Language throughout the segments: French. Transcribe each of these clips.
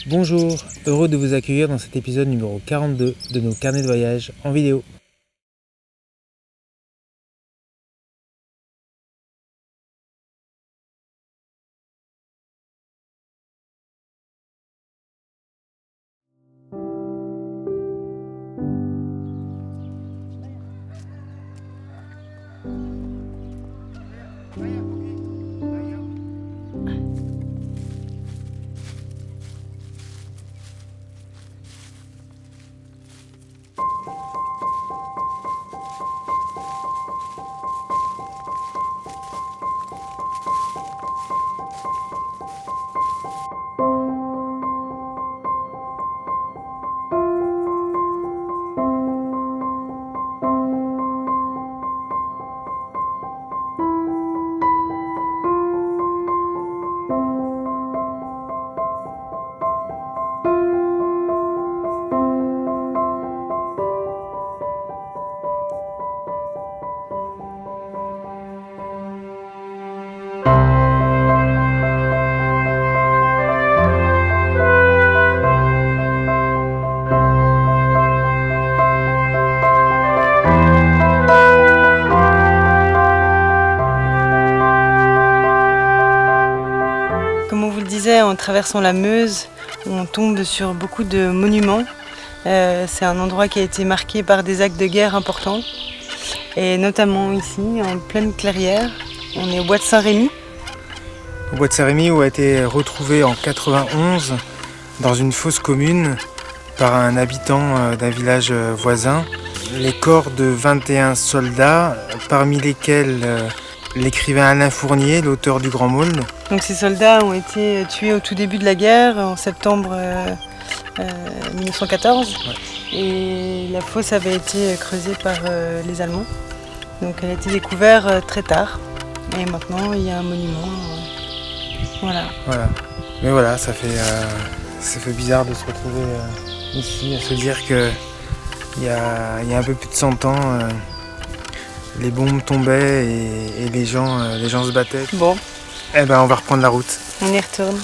Bonjour, heureux de vous accueillir dans cet épisode numéro 42 de nos carnets de voyage en vidéo. Comme on vous le disait, en traversant la Meuse, on tombe sur beaucoup de monuments. C'est un endroit qui a été marqué par des actes de guerre importants. Et notamment ici, en pleine clairière, on est au bois de Saint-Rémy. Au bois de Saint-Rémy où a été retrouvé en 91 dans une fosse commune par un habitant d'un village voisin les corps de 21 soldats, parmi lesquels l'écrivain Alain Fournier, l'auteur du Grand Maulne. Donc ces soldats ont été tués au tout début de la guerre, en septembre 1914. Ouais. Et la fosse avait été creusée par les Allemands. Donc elle a été découverte très tard. Et maintenant il y a un monument. Voilà. Mais voilà, ça fait bizarre de se retrouver ici, à se dire que il y a un peu plus de 100 ans, les bombes tombaient et les gens se battaient. Bon. Eh ben on va reprendre la route. On y retourne.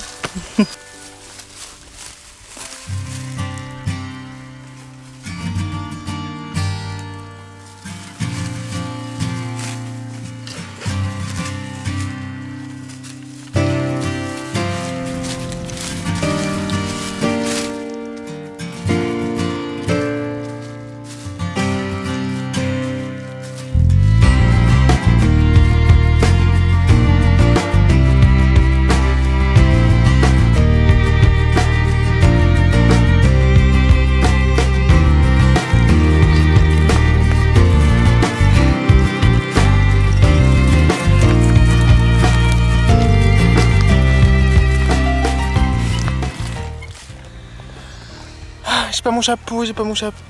J'ai pas mon chapeau.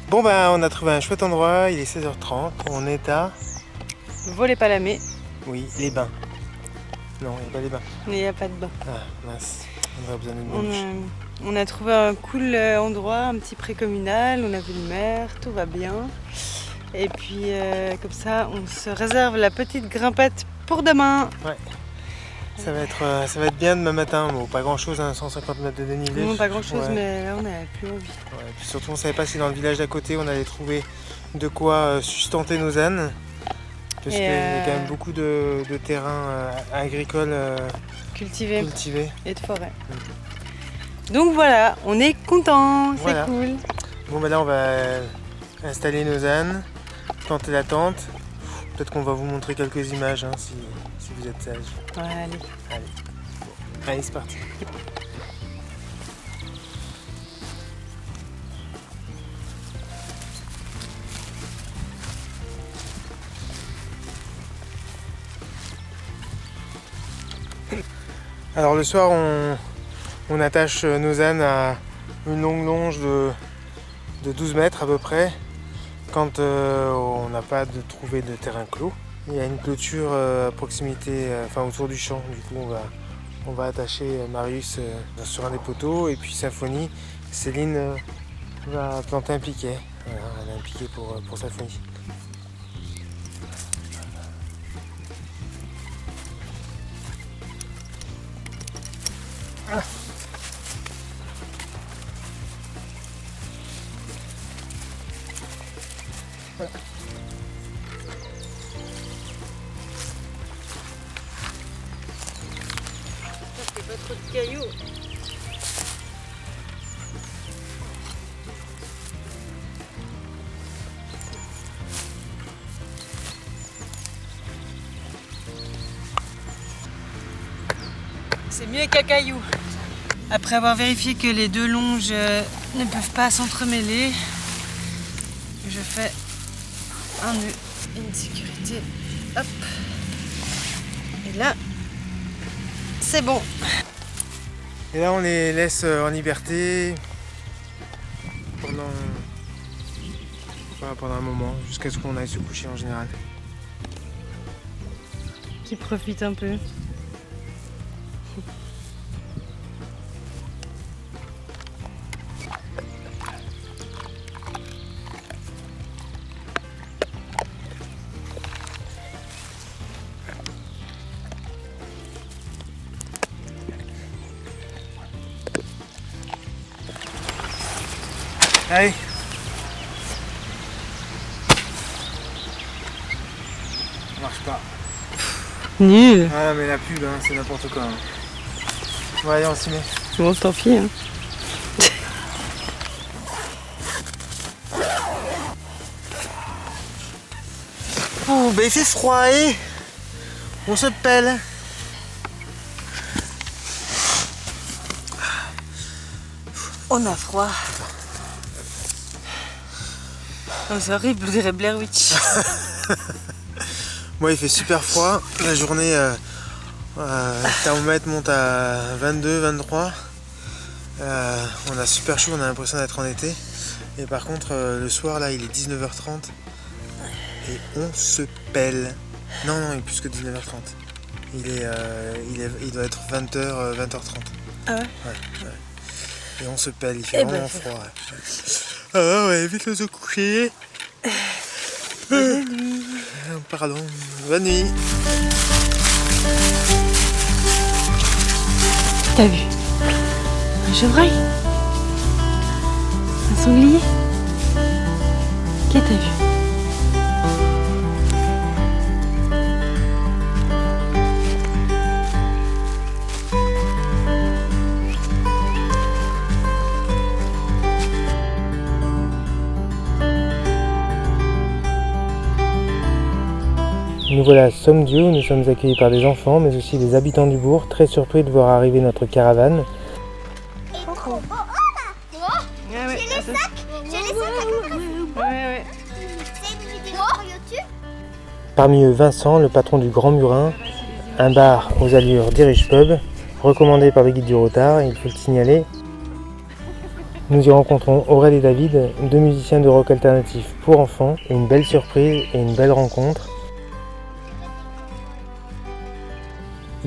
Bon ben on a trouvé un chouette endroit, il est 16h30, on est à... Vaux-les-Palamés. Oui, les bains. Non, il n'y a pas les bains. Il n'y a pas de bain. Ah mince, on aurait besoin d'une bouche. On a trouvé un cool endroit, un petit pré communal, on a vu le maire, tout va bien. Et puis comme ça, on se réserve la petite grimpette pour demain. Ouais. Ça va être bien demain matin. Bon, pas grand chose, hein, 150 mètres de dénivelé. Non, pas grand chose, ouais. Mais là on n'a plus envie. Ouais, puis surtout, on ne savait pas si dans le village d'à côté on allait trouver de quoi sustenter nos ânes. Parce qu'il y a quand même beaucoup de terrains agricoles cultivés et de forêts. Donc voilà, on est content, voilà. C'est cool. Bon, ben là on va installer nos ânes, planter la tente. Peut-être qu'on va vous montrer quelques images hein, si vous êtes sage. Ouais, Allez, c'est parti. Alors le soir, on attache nos ânes à une longue longe de 12 mètres à peu près. Quand on n'a pas trouvé de terrain clos. Il y a une clôture à proximité, autour du champ. Du coup, on va attacher Marius sur un des poteaux et puis Symphonie, Céline va planter un piquet. Voilà, elle a un piquet pour Symphonie. Ça fait pas trop de cailloux. C'est mieux qu'un caillou. Après avoir vérifié que les deux longes ne peuvent pas s'entremêler, je fais un nœud, une sécurité. Hop. Et là, c'est bon. Et là on les laisse en liberté pendant un moment, jusqu'à ce qu'on aille se coucher en général. Qui profite un peu. Allez. Ça marche pas. Nul. Ah mais la pub, hein, c'est n'importe quoi. Hein. Bon allez, on s'y met. Bon, tant pis. Hein. Oh, bah il fait froid et on se pèle. On a froid. Oh, c'est horrible, on dirait Blair Witch. Moi il fait super froid. La journée, le thermomètre monte à 22, 23. On a super chaud, on a l'impression d'être en été. Et par contre, le soir là, il est 19h30. Et on se pèle. Non, non, il est plus que 19h30. Il doit être 20h, 20h30. Ah ouais? Ouais. Et on se pèle, il fait vraiment froid. Ouais. Ah ouais, vite le se coucher. Bonne nuit. Pardon, bonne nuit. T'as vu? Un chevreuil? Un sanglier? Qu'est-ce que t'as vu? Nous voilà à Somdieu où nous sommes accueillis par des enfants mais aussi des habitants du bourg, très surpris de voir arriver notre caravane. J'ai les sacs à coco. Ouais. C'est une vidéo sur YouTube. Parmi eux Vincent, le patron du Grand Murin, un bar aux allures d'Irish Pub, recommandé par le guide du Rotard, il faut le signaler. Nous y rencontrons Aurèle et David, deux musiciens de rock alternatif pour enfants, et une belle surprise et une belle rencontre.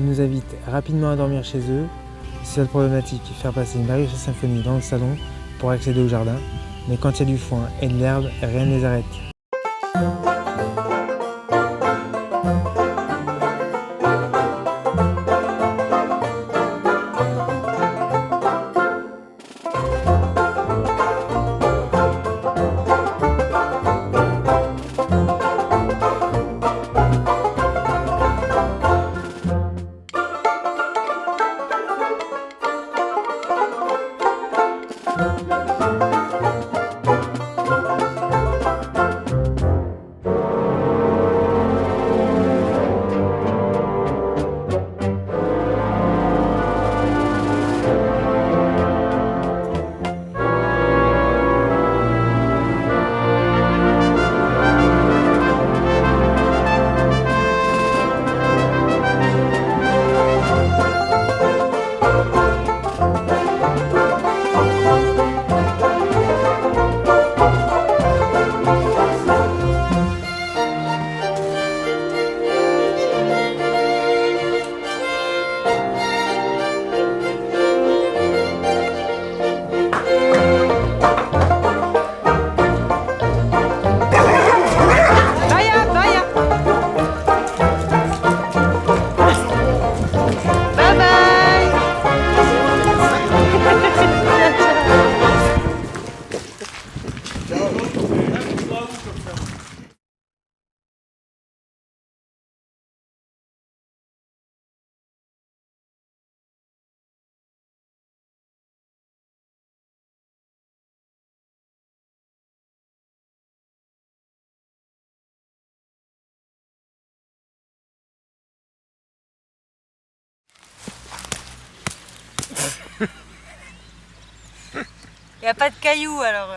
Ils nous invitent rapidement à dormir chez eux. Seule problématique, faire passer une Marius Symphonie dans le salon pour accéder au jardin. Mais quand il y a du foin et de l'herbe, rien ne les arrête. Il n'y a pas de cailloux alors.